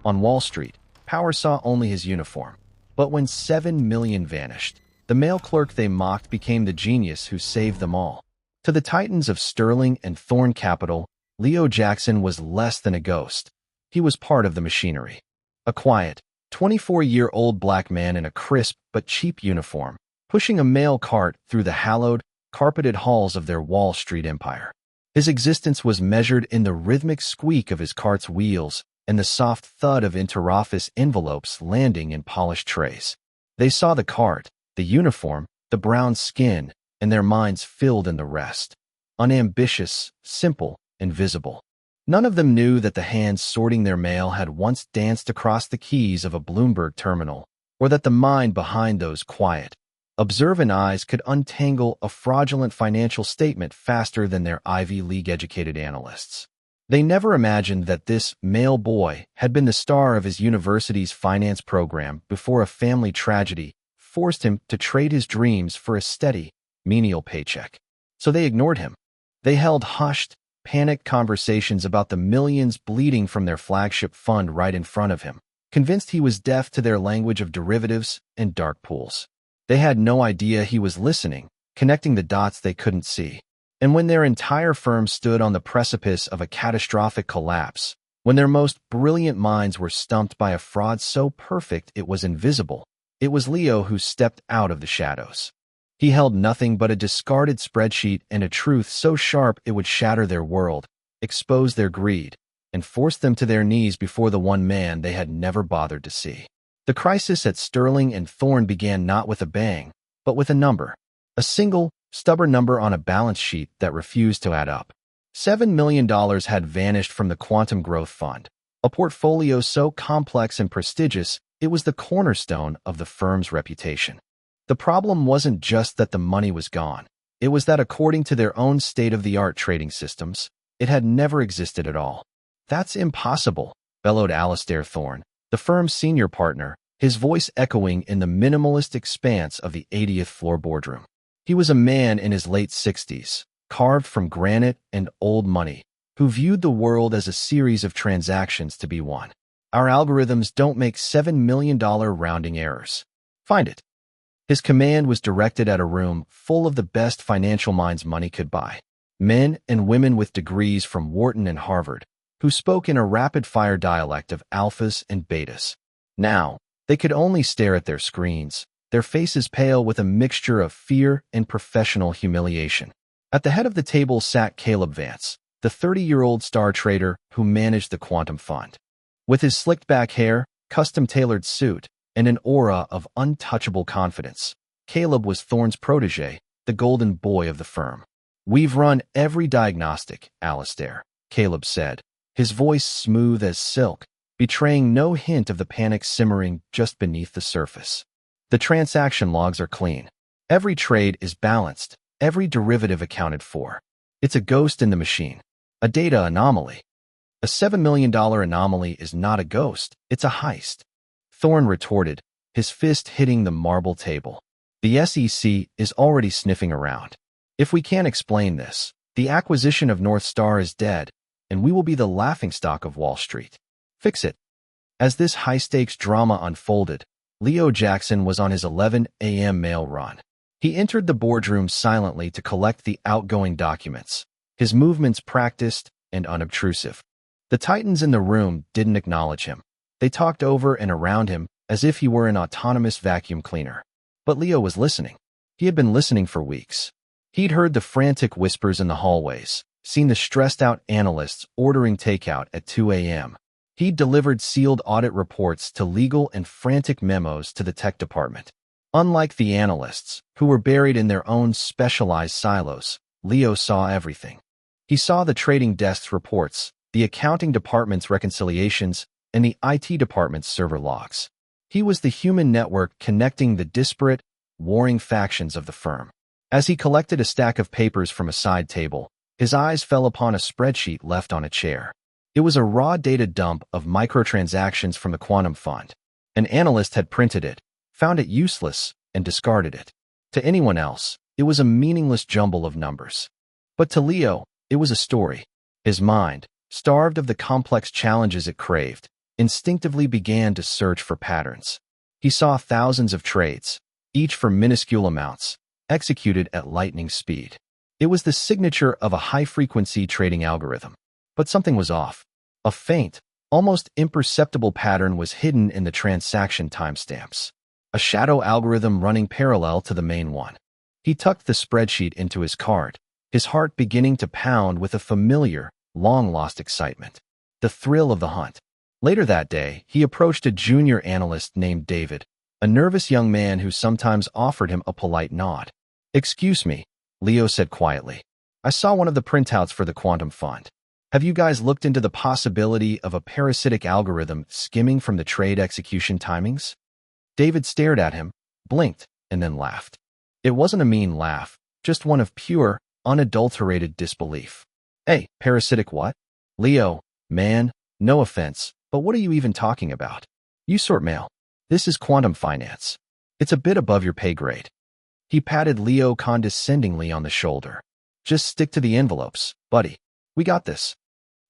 On Wall Street, Power saw only his uniform. But when 7 million vanished, the mail clerk they mocked became the genius who saved them all. To the titans of Sterling and Thorn Capital, Leo Jackson was less than a ghost. He was part of the machinery. A quiet, 24-year-old black man in a crisp but cheap uniform, pushing a mail cart through the hallowed, carpeted halls of their Wall Street empire. His existence was measured in the rhythmic squeak of his cart's wheels and the soft thud of interoffice envelopes landing in polished trays. They saw the cart, the uniform, the brown skin, and their minds filled in the rest. Unambitious, simple, invisible. None of them knew that the hands sorting their mail had once danced across the keys of a Bloomberg terminal, or that the mind behind those quiet, observant eyes could untangle a fraudulent financial statement faster than their Ivy League-educated analysts. They never imagined that this mail boy had been the star of his university's finance program before a family tragedy forced him to trade his dreams for a steady, menial paycheck. So they ignored him. They held hushed, panicked conversations about the millions bleeding from their flagship fund right in front of him, convinced he was deaf to their language of derivatives and dark pools. They had no idea he was listening, connecting the dots they couldn't see. And when their entire firm stood on the precipice of a catastrophic collapse, when their most brilliant minds were stumped by a fraud so perfect it was invisible, it was Leo who stepped out of the shadows. He held nothing but a discarded spreadsheet and a truth so sharp it would shatter their world, expose their greed, and force them to their knees before the one man they had never bothered to see. The crisis at Sterling and Thorn began not with a bang, but with a number. A single, stubborn number on a balance sheet that refused to add up. $7 million had vanished from the Quantum Growth Fund, a portfolio so complex and prestigious it was the cornerstone of the firm's reputation. The problem wasn't just that the money was gone. It was that according to their own state-of-the-art trading systems, it had never existed at all. "That's impossible," bellowed Alastair Thorne, the firm's senior partner, his voice echoing in the minimalist expanse of the 80th floor boardroom. He was a man in his late 60s, carved from granite and old money, who viewed the world as a series of transactions to be won. "Our algorithms don't make $7 million rounding errors. Find it." His command was directed at a room full of the best financial minds money could buy. Men and women with degrees from Wharton and Harvard, who spoke in a rapid-fire dialect of alphas and betas. Now, they could only stare at their screens, their faces pale with a mixture of fear and professional humiliation. At the head of the table sat Caleb Vance, the 30-year-old star trader who managed the Quantum Fund. With his slicked-back hair, custom-tailored suit, and an aura of untouchable confidence, Caleb was Thorne's protege, the golden boy of the firm. "We've run every diagnostic, Alastair," Caleb said, his voice smooth as silk, betraying no hint of the panic simmering just beneath the surface. "The transaction logs are clean. Every trade is balanced, every derivative accounted for. It's a ghost in the machine, a data anomaly." "A $7 million anomaly is not a ghost, it's a heist," Thorne retorted, his fist hitting the marble table. "The SEC is already sniffing around. If we can't explain this, the acquisition of North Star is dead, and we will be the laughingstock of Wall Street. Fix it." As this high-stakes drama unfolded, Leo Jackson was on his 11 a.m. mail run. He entered the boardroom silently to collect the outgoing documents, his movements practiced and unobtrusive. The titans in the room didn't acknowledge him. They talked over and around him as if he were an autonomous vacuum cleaner. But Leo was listening. He had been listening for weeks. He'd heard the frantic whispers in the hallways, seen the stressed-out analysts ordering takeout at 2 a.m. He'd delivered sealed audit reports to legal and frantic memos to the tech department. Unlike the analysts, who were buried in their own specialized silos, Leo saw everything. He saw the trading desk's reports, the accounting department's reconciliations, and the IT department's server logs. He was the human network connecting the disparate, warring factions of the firm. As he collected a stack of papers from a side table, his eyes fell upon a spreadsheet left on a chair. It was a raw data dump of microtransactions from the Quantum Fund. An analyst had printed it, found it useless, and discarded it. To anyone else, it was a meaningless jumble of numbers. But to Leo, it was a story. His mind, starved of the complex challenges it craved, instinctively began to search for patterns. He saw thousands of trades, each for minuscule amounts, executed at lightning speed. It was the signature of a high-frequency trading algorithm. But something was off. A faint, almost imperceptible pattern was hidden in the transaction timestamps. A shadow algorithm running parallel to the main one. He tucked the spreadsheet into his card, his heart beginning to pound with a familiar, long-lost excitement. The thrill of the hunt. Later that day, he approached a junior analyst named David, a nervous young man who sometimes offered him a polite nod. "Excuse me," Leo said quietly. "I saw one of the printouts for the quantum fund. Have you guys looked into the possibility of a parasitic algorithm skimming from the trade execution timings?" David stared at him, blinked, and then laughed. It wasn't a mean laugh, just one of pure, unadulterated disbelief. "Hey, parasitic what?" "Leo, man, no offense, but what are you even talking about? You sort mail. This is quantum finance. It's a bit above your pay grade." He patted Leo condescendingly on the shoulder. "Just stick to the envelopes, buddy. We got this."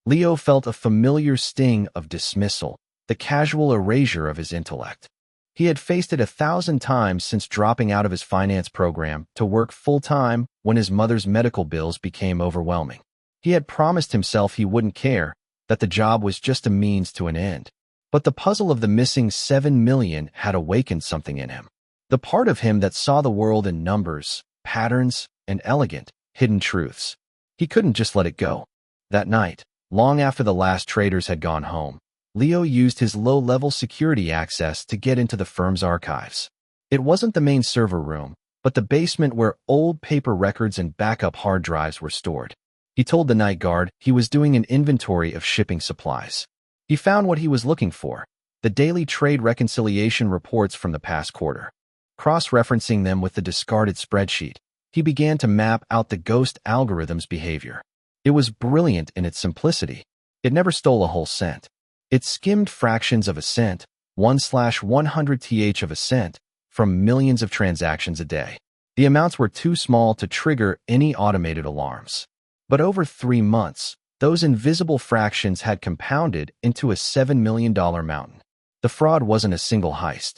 Leo felt a familiar sting of dismissal, the casual erasure of his intellect. He had faced it 1,000 times since dropping out of his finance program to work full-time when his mother's medical bills became overwhelming. He had promised himself he wouldn't care, that the job was just a means to an end. But the puzzle of the missing 7 million had awakened something in him. The part of him that saw the world in numbers, patterns, and elegant, hidden truths. He couldn't just let it go. That night, long after the last traders had gone home, Leo used his low-level security access to get into the firm's archives. It wasn't the main server room, but the basement where old paper records and backup hard drives were stored. He told the night guard he was doing an inventory of shipping supplies. He found what he was looking for, the daily trade reconciliation reports from the past quarter. Cross-referencing them with the discarded spreadsheet, he began to map out the ghost algorithm's behavior. It was brilliant in its simplicity. It never stole a whole cent. It skimmed fractions of a cent, 1/100th of a cent, from millions of transactions a day. The amounts were too small to trigger any automated alarms. But over 3 months, those invisible fractions had compounded into a $7 million mountain. The fraud wasn't a single heist.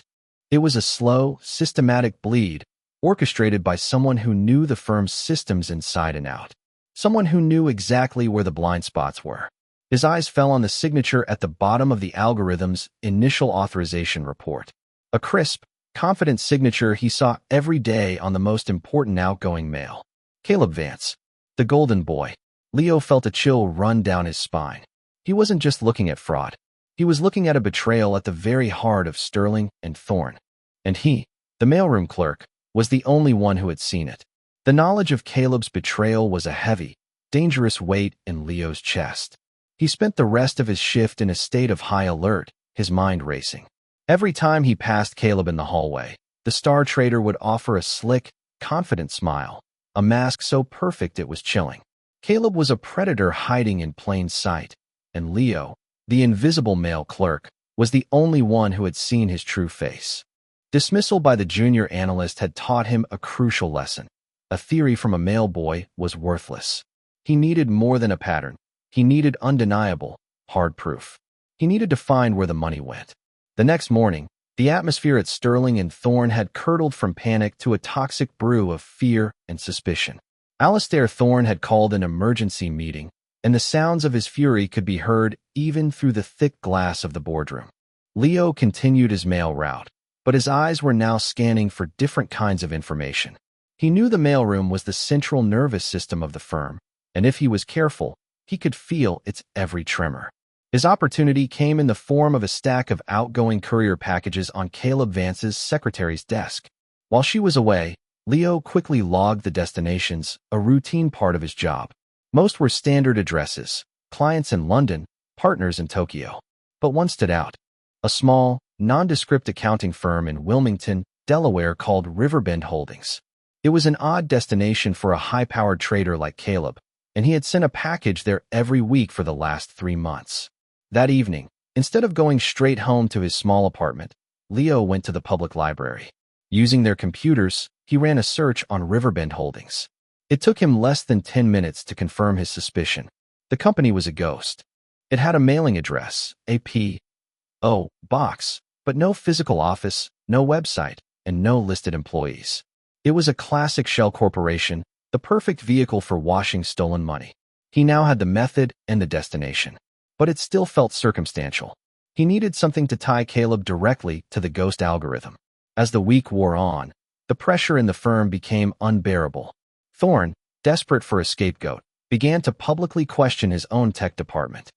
It was a slow, systematic bleed, orchestrated by someone who knew the firm's systems inside and out. Someone who knew exactly where the blind spots were. His eyes fell on the signature at the bottom of the algorithm's initial authorization report. A crisp, confident signature he saw every day on the most important outgoing mail. Caleb Vance. The golden boy. Leo felt a chill run down his spine. He wasn't just looking at fraud. He was looking at a betrayal at the very heart of Sterling and Thorne. And he, the mailroom clerk, was the only one who had seen it. The knowledge of Caleb's betrayal was a heavy, dangerous weight in Leo's chest. He spent the rest of his shift in a state of high alert, his mind racing. Every time he passed Caleb in the hallway, the star trader would offer a slick, confident smile, a mask so perfect it was chilling. Caleb was a predator hiding in plain sight, and Leo, the invisible mail clerk, was the only one who had seen his true face. Dismissal by the junior analyst had taught him a crucial lesson. A theory from a mail boy was worthless. He needed more than a pattern. He needed undeniable, hard proof. He needed to find where the money went. The next morning, the atmosphere at Sterling and Thorne had curdled from panic to a toxic brew of fear and suspicion. Alastair Thorne had called an emergency meeting, and the sounds of his fury could be heard even through the thick glass of the boardroom. Leo continued his mail route, but his eyes were now scanning for different kinds of information. He knew the mailroom was the central nervous system of the firm, and if he was careful, he could feel its every tremor. His opportunity came in the form of a stack of outgoing courier packages on Caleb Vance's secretary's desk. While she was away, Leo quickly logged the destinations, a routine part of his job. Most were standard addresses, clients in London, partners in Tokyo. But one stood out. A small, nondescript accounting firm in Wilmington, Delaware called Riverbend Holdings. It was an odd destination for a high-powered trader like Caleb, and he had sent a package there every week for the last 3 months. That evening, instead of going straight home to his small apartment, Leo went to the public library. Using their computers, he ran a search on Riverbend Holdings. It took him less than 10 minutes to confirm his suspicion. The company was a ghost. It had a mailing address, a P. Oh, box, but no physical office, no website, and no listed employees. It was a classic shell corporation, the perfect vehicle for washing stolen money. He now had the method and the destination, but it still felt circumstantial. He needed something to tie Caleb directly to the ghost algorithm. As the week wore on, the pressure in the firm became unbearable. Thorne, desperate for a scapegoat, began to publicly question his own tech department.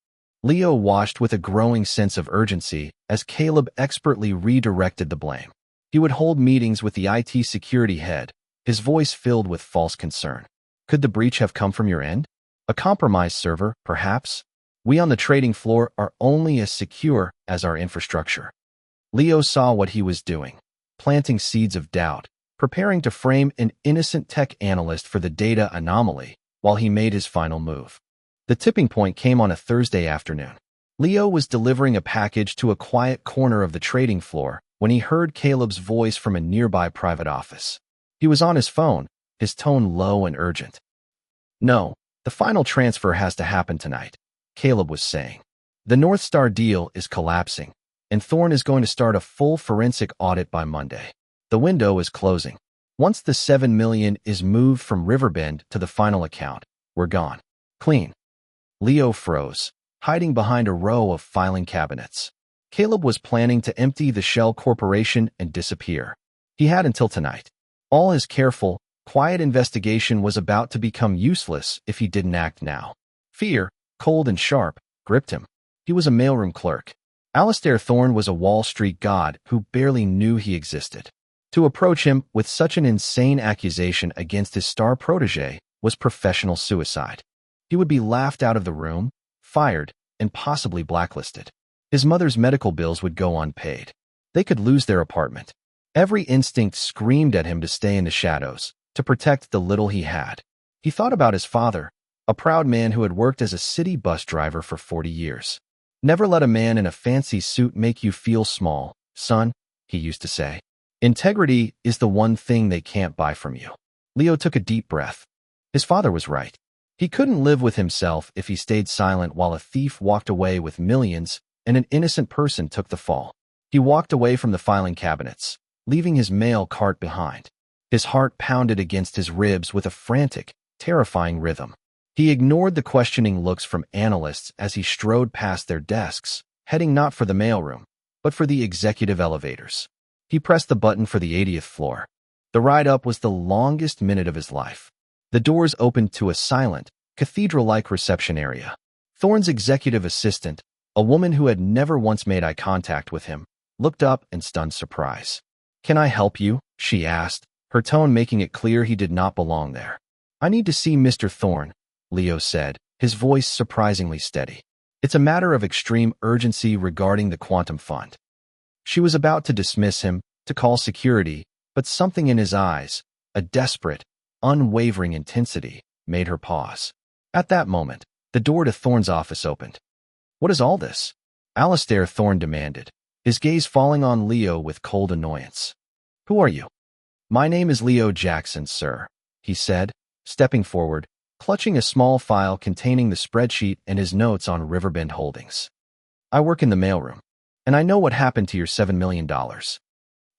Leo watched with a growing sense of urgency as Caleb expertly redirected the blame. He would hold meetings with the IT security head, his voice filled with false concern. Could the breach have come from your end? A compromised server, perhaps? We on the trading floor are only as secure as our infrastructure. Leo saw what he was doing, planting seeds of doubt, preparing to frame an innocent tech analyst for the data anomaly while he made his final move. The tipping point came on a Thursday afternoon. Leo was delivering a package to a quiet corner of the trading floor when he heard Caleb's voice from a nearby private office. He was on his phone, his tone low and urgent. "No, the final transfer has to happen tonight," Caleb was saying. "The North Star deal is collapsing, and Thorne is going to start a full forensic audit by Monday. The window is closing. Once the $7 million is moved from Riverbend to the final account, we're gone. Clean." Leo froze, hiding behind a row of filing cabinets. Caleb was planning to empty the shell corporation and disappear. He had until tonight. All his careful, quiet investigation was about to become useless if he didn't act now. Fear, cold and sharp, gripped him. He was a mailroom clerk. Alastair Thorne was a Wall Street god who barely knew he existed. To approach him with such an insane accusation against his star protege was professional suicide. He would be laughed out of the room, fired, and possibly blacklisted. His mother's medical bills would go unpaid. They could lose their apartment. Every instinct screamed at him to stay in the shadows, to protect the little he had. He thought about his father, a proud man who had worked as a city bus driver for 40 years. "Never let a man in a fancy suit make you feel small, son," he used to say. "Integrity is the one thing they can't buy from you." Leo took a deep breath. His father was right. He couldn't live with himself if he stayed silent while a thief walked away with millions and an innocent person took the fall. He walked away from the filing cabinets, leaving his mail cart behind. His heart pounded against his ribs with a frantic, terrifying rhythm. He ignored the questioning looks from analysts as he strode past their desks, heading not for the mailroom, but for the executive elevators. He pressed the button for the 80th floor. The ride up was the longest minute of his life. The doors opened to a silent, cathedral-like reception area. Thorne's executive assistant, a woman who had never once made eye contact with him, looked up in stunned surprise. "Can I help you?" she asked, her tone making it clear he did not belong there. "I need to see Mr. Thorne," Leo said, his voice surprisingly steady. "It's a matter of extreme urgency regarding the quantum fund." She was about to dismiss him, to call security, but something in his eyes, a desperate, unwavering intensity, made her pause. At that moment, the door to Thorne's office opened. "What is all this?" Alastair Thorne demanded, his gaze falling on Leo with cold annoyance. "Who are you?" "My name is Leo Jackson, sir," he said, stepping forward, clutching a small file containing the spreadsheet and his notes on Riverbend Holdings. "I work in the mailroom, and I know what happened to your $7 million.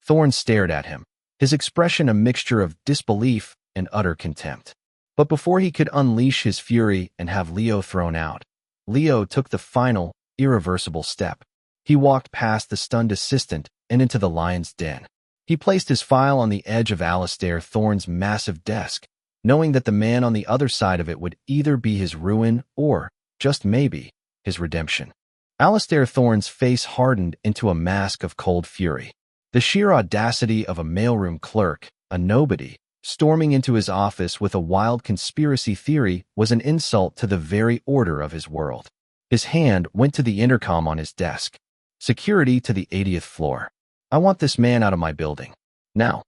Thorne stared at him, his expression a mixture of disbelief and utter contempt. But before he could unleash his fury and have Leo thrown out, Leo took the final, irreversible step. He walked past the stunned assistant and into the lion's den. He placed his file on the edge of Alastair Thorne's massive desk, knowing that the man on the other side of it would either be his ruin or, just maybe, his redemption. Alastair Thorne's face hardened into a mask of cold fury. The sheer audacity of a mailroom clerk, a nobody, storming into his office with a wild conspiracy theory was an insult to the very order of his world. His hand went to the intercom on his desk. "Security to the 80th floor. I want this man out of my building. Now."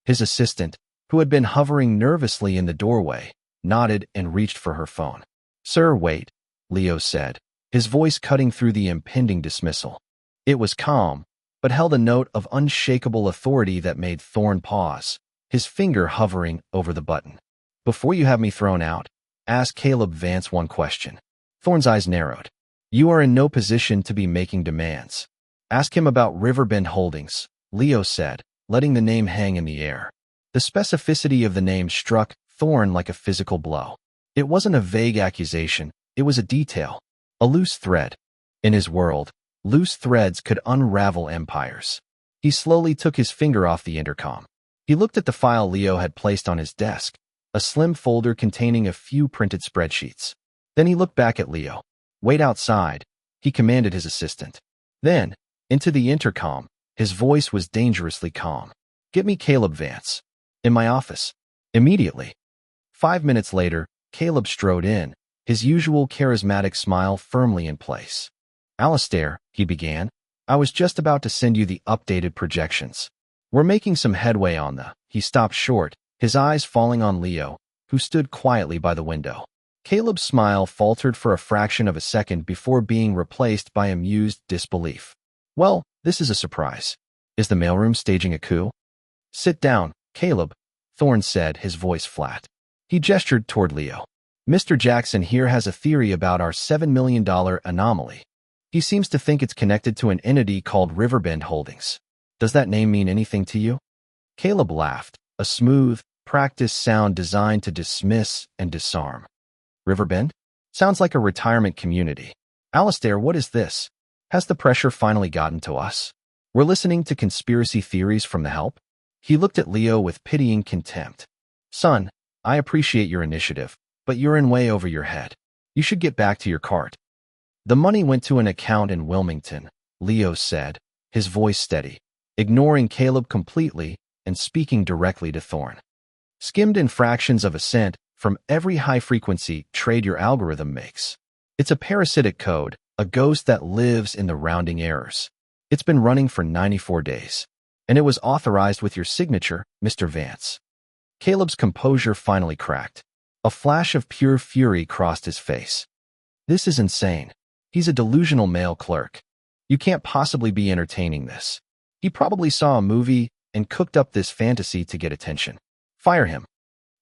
His assistant, who had been hovering nervously in the doorway, nodded and reached for her phone. "Sir, wait," Leo said, his voice cutting through the impending dismissal. It was calm, but held a note of unshakable authority that made Thorne pause, his finger hovering over the button. "Before you have me thrown out, ask Caleb Vance one question." Thorne's eyes narrowed. "You are in no position to be making demands." Ask him about Riverbend Holdings, Leo said, letting the name hang in the air. The specificity of the name struck Thorne like a physical blow. It wasn't a vague accusation, it was a detail, a loose thread. In his world, loose threads could unravel empires. He slowly took his finger off the intercom. He looked at the file Leo had placed on his desk, a slim folder containing a few printed spreadsheets. Then he looked back at Leo. Wait outside, he commanded his assistant. Then, into the intercom, his voice was dangerously calm. Get me Caleb Vance. In my office. Immediately. 5 minutes later, Caleb strode in, his usual charismatic smile firmly in place. Alistair, he began, I was just about to send you the updated projections. We're making some headway on the... He stopped short, his eyes falling on Leo, who stood quietly by the window. Caleb's smile faltered for a fraction of a second before being replaced by amused disbelief. Well, this is a surprise. Is the mailroom staging a coup? Sit down, Caleb, Thorne said, his voice flat. He gestured toward Leo. Mr. Jackson here has a theory about our $7 million anomaly. He seems to think it's connected to an entity called Riverbend Holdings. Does that name mean anything to you? Caleb laughed, a smooth, practiced sound designed to dismiss and disarm. Riverbend? Sounds like a retirement community. Alistair, what is this? Has the pressure finally gotten to us? We're listening to conspiracy theories from the help? He looked at Leo with pitying contempt. Son, I appreciate your initiative, but you're in way over your head. You should get back to your cart. The money went to an account in Wilmington, Leo said, his voice steady, ignoring Caleb completely and speaking directly to Thorne. Skimmed in fractions of a cent from every high-frequency trade your algorithm makes. It's a parasitic code, a ghost that lives in the rounding errors. It's been running for 94 days. And it was authorized with your signature, Mr. Vance. Caleb's composure finally cracked. A flash of pure fury crossed his face. This is insane. He's a delusional mail clerk. You can't possibly be entertaining this. He probably saw a movie and cooked up this fantasy to get attention. Fire him.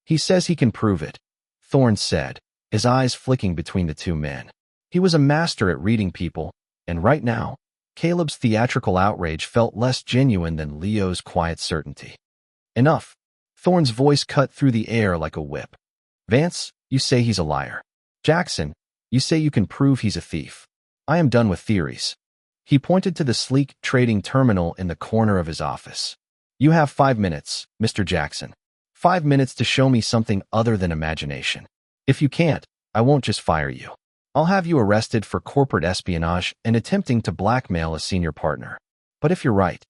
He says he can prove it, Thorne said, his eyes flicking between the two men. He was a master at reading people, and right now, Caleb's theatrical outrage felt less genuine than Leo's quiet certainty. Enough. Thorne's voice cut through the air like a whip. Vance, you say he's a liar. Jackson, you say you can prove he's a thief. I am done with theories. He pointed to the sleek trading terminal in the corner of his office. You have 5 minutes, Mr. Jackson. 5 minutes to show me something other than imagination. If you can't, I won't just fire you. I'll have you arrested for corporate espionage and attempting to blackmail a senior partner. But if you're right.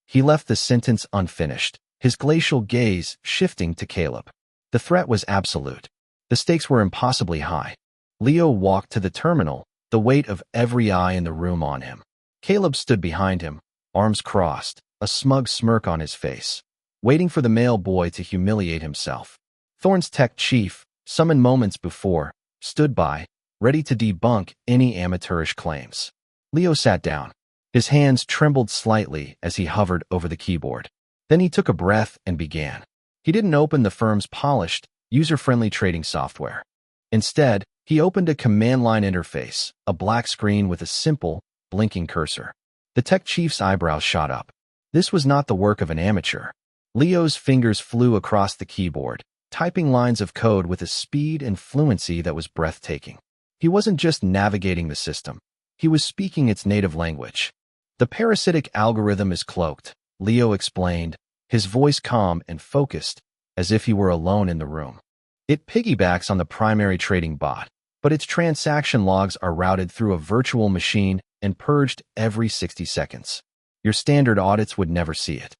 He left the sentence unfinished, his glacial gaze shifting to Caleb. The threat was absolute. The stakes were impossibly high. Leo walked to the terminal, the weight of every eye in the room on him. Caleb stood behind him, arms crossed, a smug smirk on his face, waiting for the mail boy to humiliate himself. Thorne's tech chief, summoned moments before, stood by, ready to debunk any amateurish claims. Leo sat down. His hands trembled slightly as he hovered over the keyboard. Then he took a breath and began. He didn't open the firm's polished, user-friendly trading software. Instead, he opened a command line interface, a black screen with a simple, blinking cursor. The tech chief's eyebrows shot up. This was not the work of an amateur. Leo's fingers flew across the keyboard, typing lines of code with a speed and fluency that was breathtaking. He wasn't just navigating the system. He was speaking its native language. The parasitic algorithm is cloaked, Leo explained, his voice calm and focused, as if he were alone in the room. It piggybacks on the primary trading bot, but its transaction logs are routed through a virtual machine and purged every 60 seconds. Your standard audits would never see it.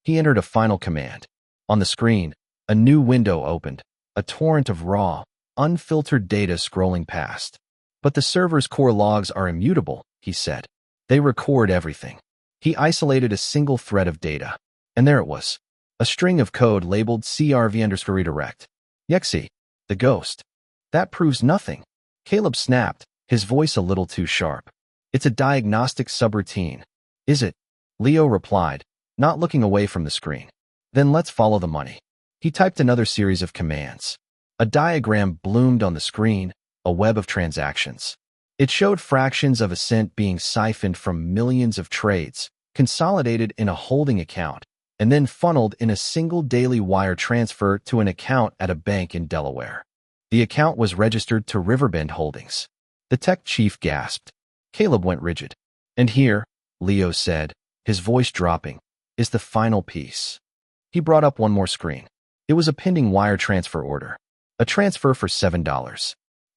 He entered a final command. On the screen, a new window opened, a torrent of raw, unfiltered data scrolling past. But the server's core logs are immutable, he said. They record everything. He isolated a single thread of data. And there it was. A string of code labeled CRV_redirect. Yexi, the ghost. That proves nothing. Caleb snapped, his voice a little too sharp. It's a diagnostic subroutine. Is it? Leo replied, not looking away from the screen. Then let's follow the money. He typed another series of commands. A diagram bloomed on the screen, a web of transactions. It showed fractions of a cent being siphoned from millions of trades, consolidated in a holding account, and then funneled in a single daily wire transfer to an account at a bank in Delaware. The account was registered to Riverbend Holdings. The tech chief gasped. Caleb went rigid. And here, Leo said, his voice dropping, is the final piece. He brought up one more screen. It was a pending wire transfer order. A transfer for $7.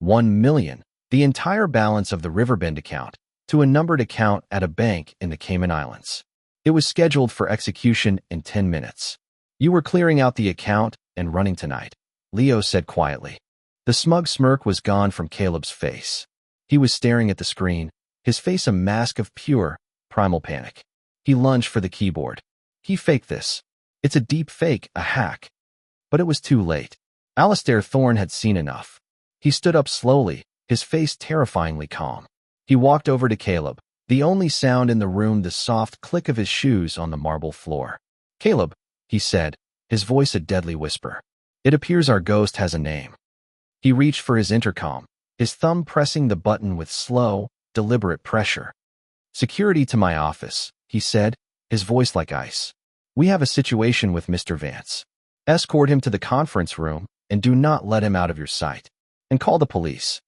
$1 million, the entire balance of the Riverbend account, to a numbered account at a bank in the Cayman Islands. It was scheduled for execution in 10 minutes. You were clearing out the account and running tonight, Leo said quietly. The smug smirk was gone from Caleb's face. He was staring at the screen, his face a mask of pure, primal panic. He lunged for the keyboard. He faked this. It's a deep fake, a hack. But it was too late. Alastair Thorne had seen enough. He stood up slowly, his face terrifyingly calm. He walked over to Caleb, the only sound in the room the soft click of his shoes on the marble floor. Caleb, he said, his voice a deadly whisper. It appears our ghost has a name. He reached for his intercom, his thumb pressing the button with slow, deliberate pressure. Security to my office, he said, his voice like ice. We have a situation with Mr. Vance. Escort him to the conference room and do not let him out of your sight. And call the police.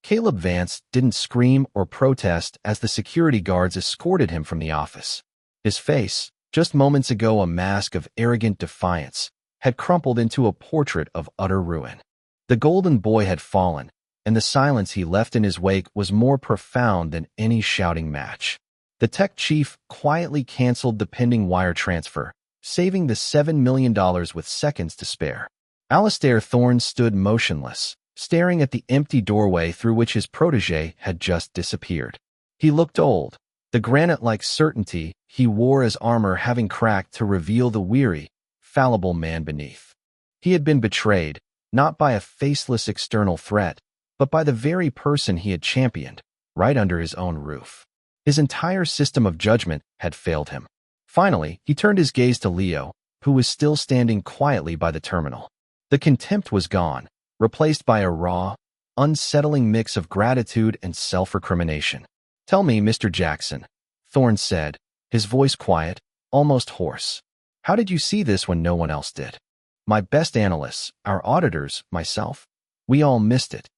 Caleb Vance didn't scream or protest as the security guards escorted him from the office. His face, just moments ago a mask of arrogant defiance, had crumpled into a portrait of utter ruin. The golden boy had fallen, and the silence he left in his wake was more profound than any shouting match. The tech chief quietly canceled the pending wire transfer, saving the $7 million with seconds to spare. Alastair Thorne stood motionless, staring at the empty doorway through which his protege had just disappeared. He looked old, the granite-like certainty he wore as armor having cracked to reveal the weary, fallible man beneath. He had been betrayed, not by a faceless external threat, but by the very person he had championed, right under his own roof. His entire system of judgment had failed him. Finally, he turned his gaze to Leo, who was still standing quietly by the terminal. The contempt was gone, replaced by a raw, unsettling mix of gratitude and self-recrimination. Tell me, Mr. Jackson, Thorne said, his voice quiet, almost hoarse. How did you see this when no one else did? My best analysts, our auditors, myself, we all missed it.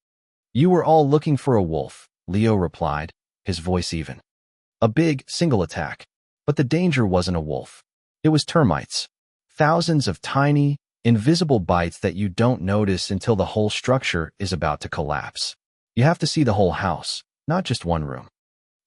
You were all looking for a wolf, Leo replied, his voice even. A big, single attack. But the danger wasn't a wolf. It was termites. Thousands of tiny, invisible bites that you don't notice until the whole structure is about to collapse. You have to see the whole house, not just one room.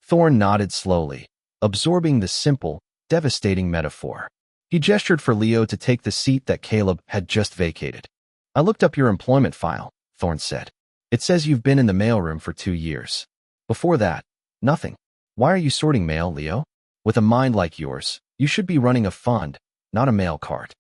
Thorne nodded slowly, absorbing the simple, devastating metaphor. He gestured for Leo to take the seat that Caleb had just vacated. I looked up your employment file, Thorne said. It says you've been in the mailroom for 2 years. Before that, nothing. Why are you sorting mail, Leo? With a mind like yours, you should be running a fund, not a mail cart.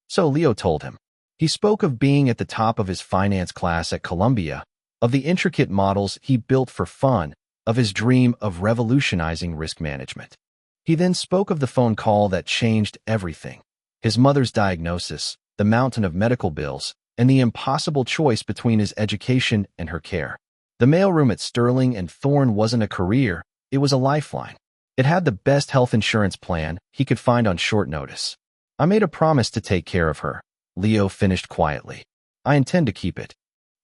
So Leo told him. He spoke of being at the top of his finance class at Columbia, of the intricate models he built for fun, of his dream of revolutionizing risk management. He then spoke of the phone call that changed everything. His mother's diagnosis, the mountain of medical bills, and the impossible choice between his education and her care. The mailroom at Sterling and Thorne wasn't a career, it was a lifeline. It had the best health insurance plan he could find on short notice. I made a promise to take care of her, Leo finished quietly. I intend to keep it.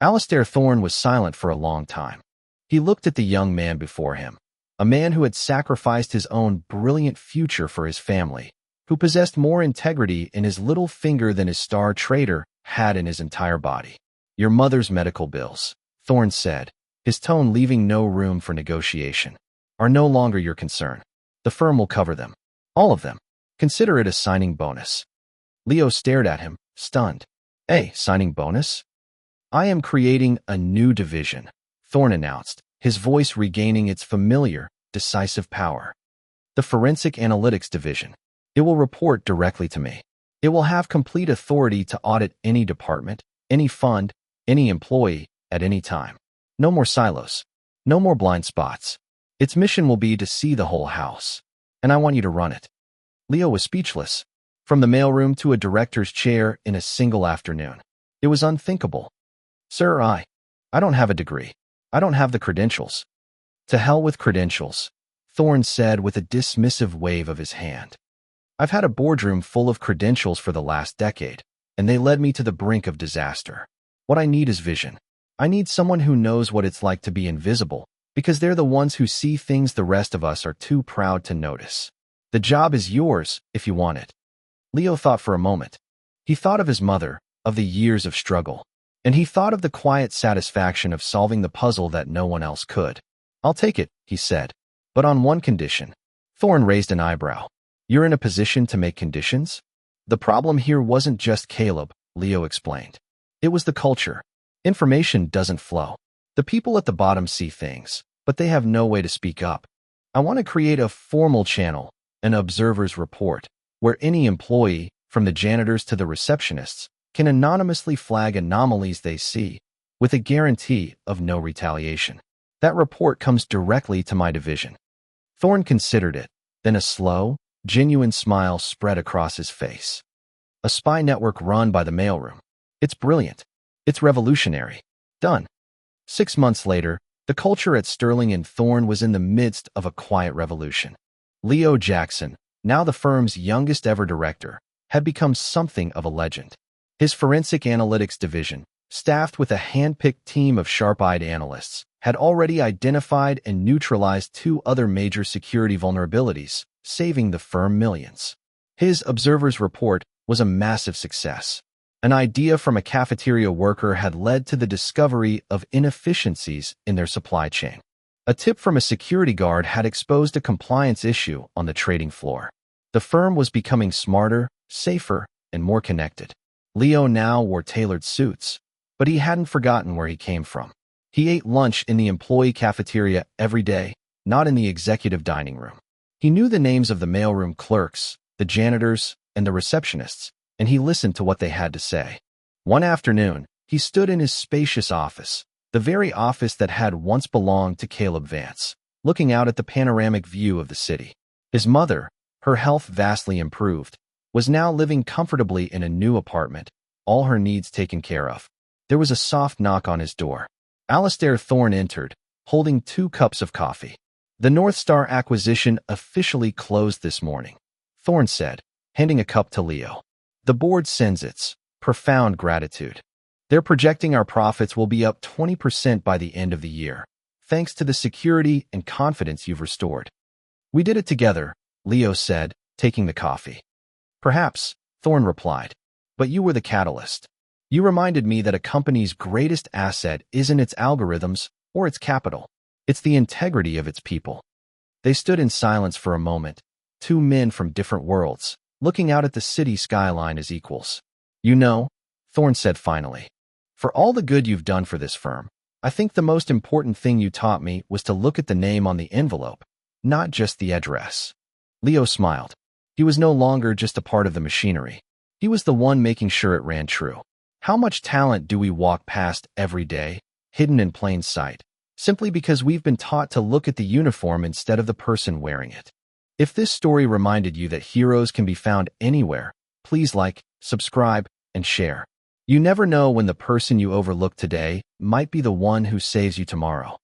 Alastair Thorne was silent for a long time. He looked at the young man before him, a man who had sacrificed his own brilliant future for his family, who possessed more integrity in his little finger than his star trader had in his entire body. Your mother's medical bills, Thorne said, his tone leaving no room for negotiation, are no longer your concern. The firm will cover them. All of them. Consider it a signing bonus. Leo stared at him, stunned. A signing bonus? I am creating a new division, Thorne announced, his voice regaining its familiar, decisive power. The Forensic Analytics Division. It will report directly to me. It will have complete authority to audit any department, any fund, any employee, at any time. No more silos. No more blind spots. Its mission will be to see the whole house. And I want you to run it. Leo was speechless. From the mailroom to a director's chair in a single afternoon. It was unthinkable. Sir, I don't have a degree. I don't have the credentials. To hell with credentials, Thorne said with a dismissive wave of his hand. I've had a boardroom full of credentials for the last decade, and they led me to the brink of disaster. What I need is vision. I need someone who knows what it's like to be invisible, because they're the ones who see things the rest of us are too proud to notice. The job is yours if you want it. Leo thought for a moment. He thought of his mother, of the years of struggle, and he thought of the quiet satisfaction of solving the puzzle that no one else could. I'll take it, he said, but on one condition. Thorne raised an eyebrow. You're in a position to make conditions? The problem here wasn't just Caleb, Leo explained. It was the culture. Information doesn't flow. The people at the bottom see things, but they have no way to speak up. I want to create a formal channel, an observer's report, where any employee, from the janitors to the receptionists, can anonymously flag anomalies they see, with a guarantee of no retaliation. That report comes directly to my division. Thorne considered it, then a slow, genuine smile spread across his face. A spy network run by the Mailroom. It's brilliant. It's revolutionary. Done. 6 months later, the culture at Sterling and Thorne was in the midst of a quiet revolution. Leo Jackson, now the firm's youngest ever director, had become something of a legend. His forensic analytics division, staffed with a hand-picked team of sharp-eyed analysts, had already identified and neutralized 2 other major security vulnerabilities, saving the firm millions. His observer's report was a massive success. An idea from a cafeteria worker had led to the discovery of inefficiencies in their supply chain. A tip from a security guard had exposed a compliance issue on the trading floor. The firm was becoming smarter, safer, and more connected. Leo now wore tailored suits, but he hadn't forgotten where he came from. He ate lunch in the employee cafeteria every day, not in the executive dining room. He knew the names of the mailroom clerks, the janitors, and the receptionists, and he listened to what they had to say. One afternoon, he stood in his spacious office, the very office that had once belonged to Caleb Vance, looking out at the panoramic view of the city. His mother, her health vastly improved, was now living comfortably in a new apartment, all her needs taken care of. There was a soft knock on his door. Alistair Thorne entered, holding 2 cups of coffee. The North Star acquisition officially closed this morning, Thorne said, handing a cup to Leo. The board sends its profound gratitude. They're projecting our profits will be up 20% by the end of the year, thanks to the security and confidence you've restored. We did it together, Leo said, taking the coffee. Perhaps, Thorne replied, but you were the catalyst. You reminded me that a company's greatest asset isn't its algorithms or its capital. It's the integrity of its people. They stood in silence for a moment, 2 men from different worlds, looking out at the city skyline as equals. You know, Thorne said finally, for all the good you've done for this firm, I think the most important thing you taught me was to look at the name on the envelope, not just the address. Leo smiled. He was no longer just a part of the machinery. He was the one making sure it ran true. How much talent do we walk past every day, hidden in plain sight, simply because we've been taught to look at the uniform instead of the person wearing it? If this story reminded you that heroes can be found anywhere, please like, subscribe, and share. You never know when the person you overlooked today might be the one who saves you tomorrow.